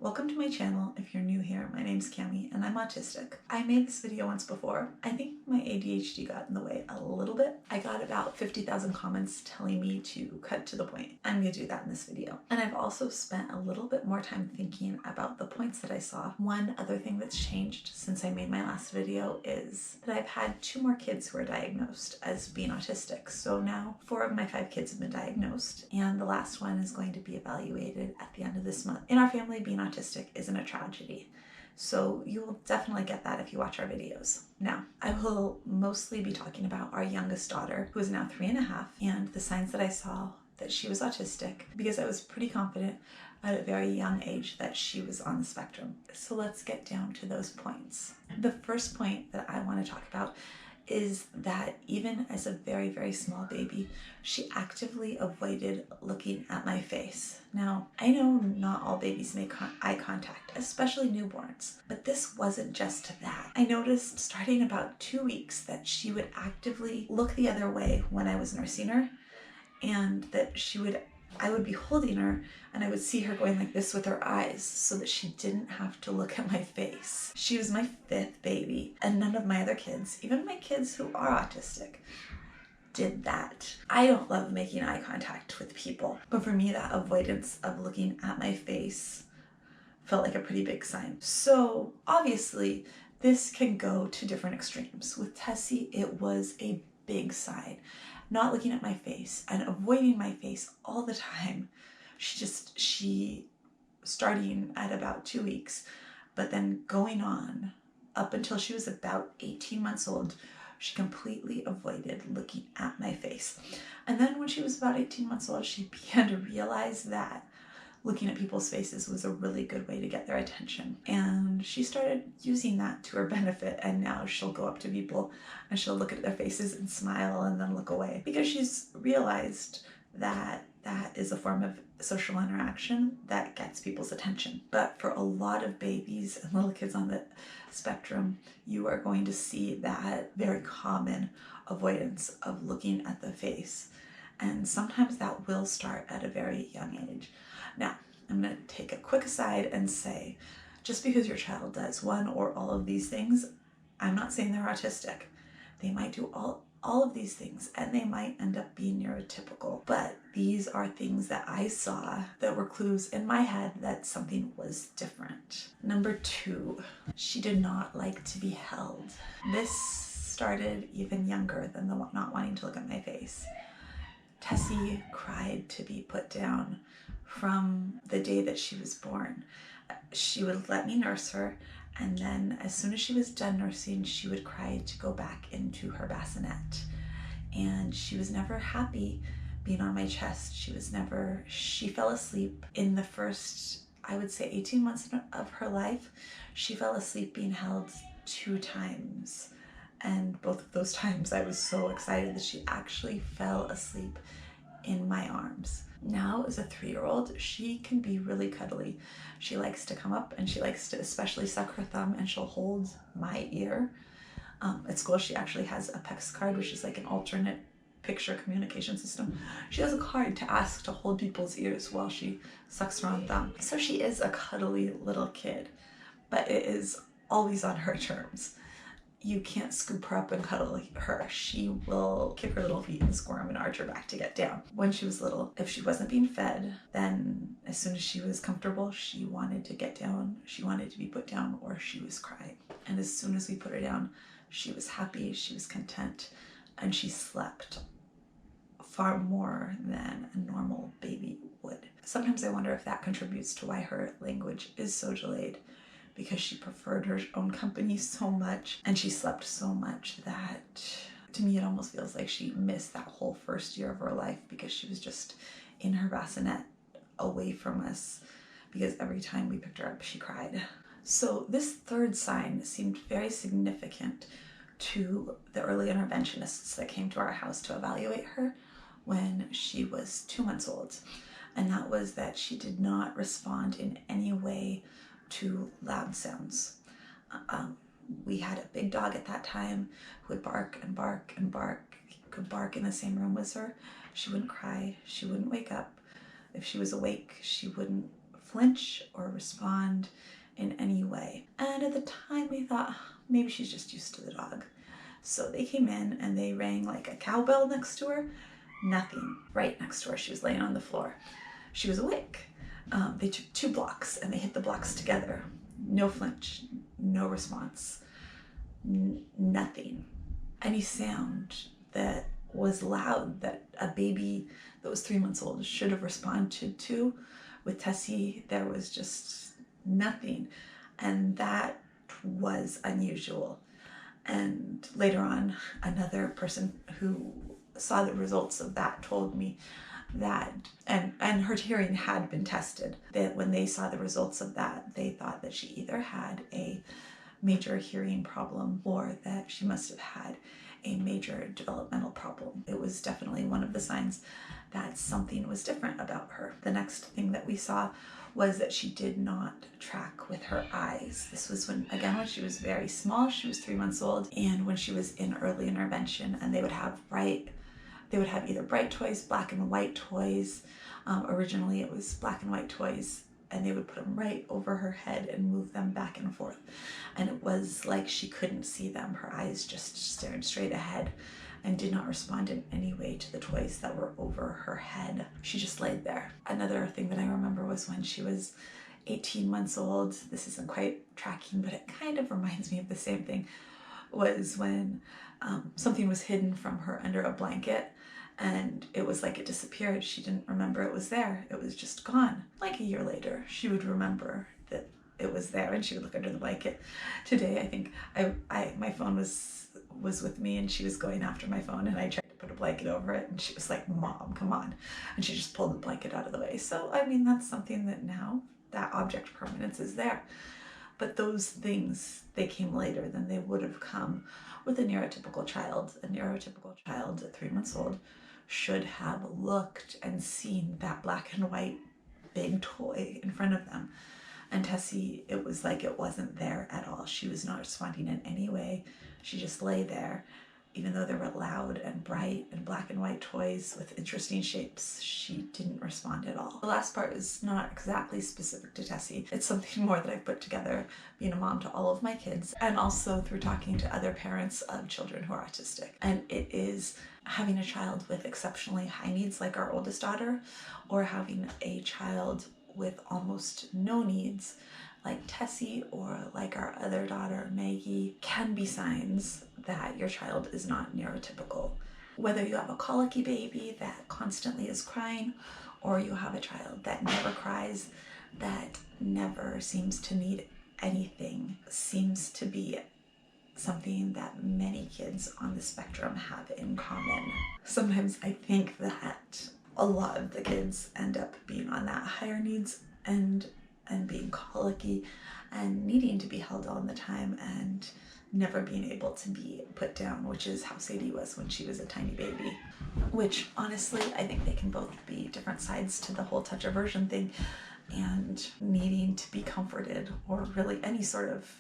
Welcome to my channel. If you're new here, my name's Cami and I'm autistic. I made this video once before. I think my ADHD got in the way a little bit. I got about 50,000 comments telling me to cut to the point. I'm gonna do that in this video. And I've also spent a little bit more time thinking about the points that I saw. One other thing that's changed since I made my last video is that I've had 2 more kids who are diagnosed as being autistic. So now 4 of my 5 kids have been diagnosed and the last one is going to be evaluated at the end of this month. In our family, being autistic isn't a tragedy. So you will definitely get that if you watch our videos. Now, I will mostly be talking about our youngest daughter, who is now 3.5, and the signs that I saw that she was autistic, because I was pretty confident at a very young age that she was on the spectrum. So let's get down to those points. The first point that I want to talk about is that even as a very, very small baby, she actively avoided looking at my face. Now, I know not all babies make eye contact, especially newborns, but this wasn't just that. I noticed starting about 2 weeks that she would actively look the other way when I was nursing her, and that I would be holding her and I would see her going like this with her eyes so that she didn't have to look at my face. She was my 5th baby and none of my other kids, even my kids who are autistic, did that. I don't love making eye contact with people, but for me that avoidance of looking at my face felt like a pretty big sign. So obviously this can go to different extremes. With Tessie, it was a big sign. Not looking at my face and avoiding my face all the time. She starting at about 2 weeks, but then going on up until she was about 18 months old, she completely avoided looking at my face. And then when she was about 18 months old, she began to realize that looking at people's faces was a really good way to get their attention. And she started using that to her benefit, and now she'll go up to people and she'll look at their faces and smile and then look away, because she's realized that that is a form of social interaction that gets people's attention. But for a lot of babies and little kids on the spectrum, you are going to see that very common avoidance of looking at the face. And sometimes that will start at a very young age. Now, I'm going to take a quick aside and say, just because your child does one or all of these things, I'm not saying they're autistic. They might do all of these things and they might end up being neurotypical. But these are things that I saw that were clues in my head that something was different. Number 2, she did not like to be held. This started even younger than the not wanting to look at my face. Tessie cried to be put down from the day that she was born. She would let me nurse her, and then as soon as she was done nursing, she would cry to go back into her bassinet. And she was never happy being on my chest. She fell asleep in the first, I would say 18 months of her life. She fell asleep being held 2 times. And both of those times I was so excited that she actually fell asleep in my arms. Now, as a 3-year-old, she can be really cuddly. She likes to come up and she likes to especially suck her thumb, and she'll hold my ear. At school, she actually has a PEX card, which is like an alternate picture communication system. She has a card to ask to hold people's ears while she sucks her own thumb. So she is a cuddly little kid, but it is always on her terms. You can't scoop her up and cuddle her. She will kick her little feet and squirm and arch her back to get down. When she was little, if she wasn't being fed, then as soon as she was comfortable, she wanted to get down, she wanted to be put down, or she was crying. And as soon as we put her down, she was happy, she was content, and she slept far more than a normal baby would. Sometimes I wonder if that contributes to why her language is so delayed, because she preferred her own company so much and she slept so much that to me it almost feels like she missed that whole first year of her life, because she was just in her bassinet away from us, because every time we picked her up she cried. So this 3rd sign seemed very significant to the early interventionists that came to our house to evaluate her when she was 2 months old, and that was that she did not respond in any way to loud sounds. We had a big dog at that time who would bark and bark and bark. He could bark in the same room as her. She wouldn't cry. She wouldn't wake up. If she was awake, she wouldn't flinch or respond in any way. And at the time we thought, maybe she's just used to the dog. So they came in and they rang like a cowbell next to her. Nothing. Right next to her. She was laying on the floor. She was awake. They took 2 blocks and they hit the blocks together. No flinch, no response, nothing. Any sound that was loud that a baby that was 3 months old should have responded to. With Tessie, there was just nothing. And that was unusual. And later on, another person who saw the results of that told me that, and her hearing had been tested, that when they saw the results of that, they thought that she either had a major hearing problem or that she must have had a major developmental problem. It was definitely one of the signs that something was different about her. The next thing that we saw was that she did not track with her eyes. This was when she was very small. She was 3 months old, and when she was in early intervention, and they would have either bright toys, black and white toys. Originally it was black and white toys, and they would put them right over her head and move them back and forth. And it was like she couldn't see them. Her eyes just stared straight ahead and did not respond in any way to the toys that were over her head. She just laid there. Another thing that I remember was when she was 18 months old. This isn't quite tracking, but it kind of reminds me of the same thing, was when something was hidden from her under a blanket, and it was like it disappeared. She didn't remember it was there. It was just gone. Like a year later, she would remember that it was there, and she would look under the blanket. Today, I think my phone was with me, and she was going after my phone, and I tried to put a blanket over it, and she was like, "Mom, come on," and she just pulled the blanket out of the way. So I mean, that's something that now that object permanence is there. But those things, they came later than they would have come with a neurotypical child. A neurotypical child at 3 months old should have looked and seen that black and white big toy in front of them. And Tessie, it was like it wasn't there at all. She was not responding in any way. She just lay there. Even though there were loud and bright and black and white toys with interesting shapes, she didn't respond at all. The last part is not exactly specific to Tessie. It's something more that I've put together being a mom to all of my kids, and also through talking to other parents of children who are autistic. And it is having a child with exceptionally high needs like our oldest daughter, or having a child with almost no needs like Tessie or like our other daughter, Maggie, can be signs that your child is not neurotypical. Whether you have a colicky baby that constantly is crying, or you have a child that never cries, that never seems to need anything, seems to be something that many kids on the spectrum have in common. Sometimes I think that a lot of the kids end up being on that higher needs and being colicky and needing to be held all the time and never being able to be put down, which is how Sadie was when she was a tiny baby. Which honestly, I think they can both be different sides to the whole touch aversion thing, and needing to be comforted, or really any sort of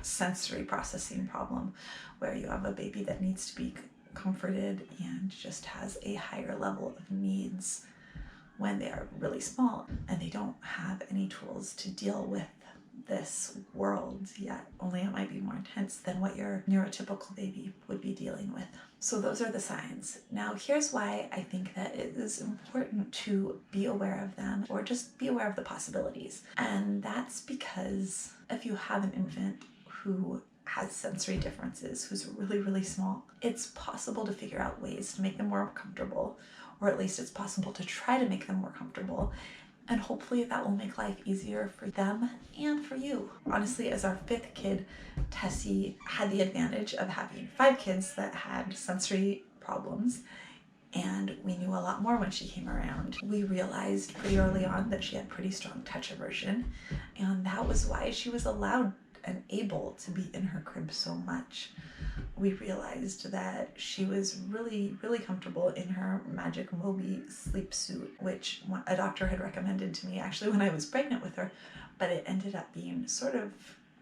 sensory processing problem where you have a baby that needs to be comforted and just has a higher level of needs when they are really small and they don't have any tools to deal with this world yet. Only it might be more intense than what your neurotypical baby would be dealing with. So those are the signs. Now here's why I think that it is important to be aware of them, or just be aware of the possibilities. And that's because if you have an infant who has sensory differences, who's really, really small, it's possible to figure out ways to make them more comfortable, or at least it's possible to try to make them more comfortable. And hopefully that will make life easier for them and for you. Honestly, as our 5th kid, Tessie had the advantage of having 5 kids that had sensory problems, and we knew a lot more when she came around. We realized pretty early on that she had pretty strong touch aversion, and that was why she was allowed and able to be in her crib so much. We realized that she was really, really comfortable in her Magic Moby sleep suit, which a doctor had recommended to me actually when I was pregnant with her, but it ended up being sort of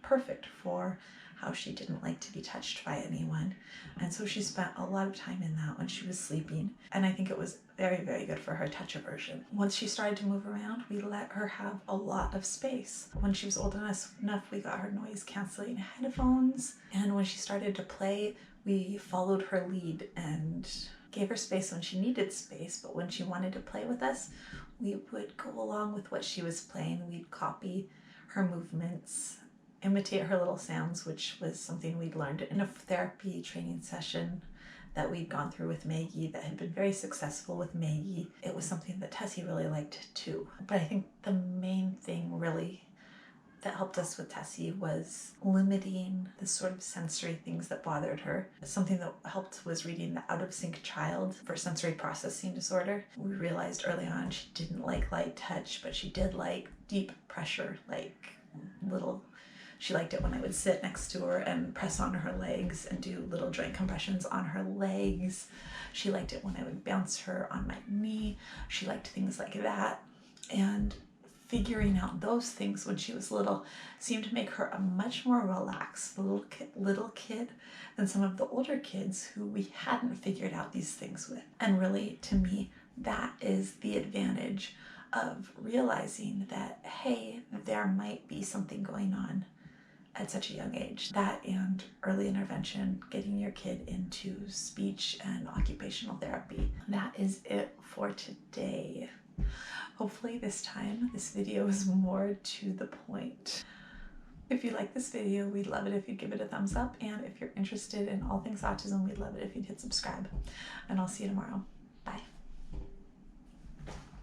perfect for how she didn't like to be touched by anyone. And so she spent a lot of time in that when she was sleeping. And I think it was very, very good for her touch aversion. Once she started to move around, we let her have a lot of space. When she was old enough, we got her noise canceling headphones. And when she started to play, we followed her lead and gave her space when she needed space. But when she wanted to play with us, we would go along with what she was playing. We'd copy her movements, imitate her little sounds, which was something we'd learned in a therapy training session that we'd gone through with Maggie that had been very successful with Maggie. It was something that Tessie really liked too. But I think the main thing really that helped us with Tessie was limiting the sort of sensory things that bothered her. Something that helped was reading The Out of Sync Child for sensory processing disorder. We realized early on she didn't like light touch, but she did like deep pressure, like little. She liked it when I would sit next to her and press on her legs and do little joint compressions on her legs. She liked it when I would bounce her on my knee. She liked things like that. And figuring out those things when she was little seemed to make her a much more relaxed little kid than some of the older kids who we hadn't figured out these things with. And really, to me, that is the advantage of realizing that, hey, there might be something going on at such a young age. That and early intervention, getting your kid into speech and occupational therapy. That is it for today. Hopefully this time this video is more to the point. If you like this video, we'd love it if you'd give it a thumbs up, and if you're interested in all things autism, we'd love it if you'd hit subscribe. And I'll see you tomorrow.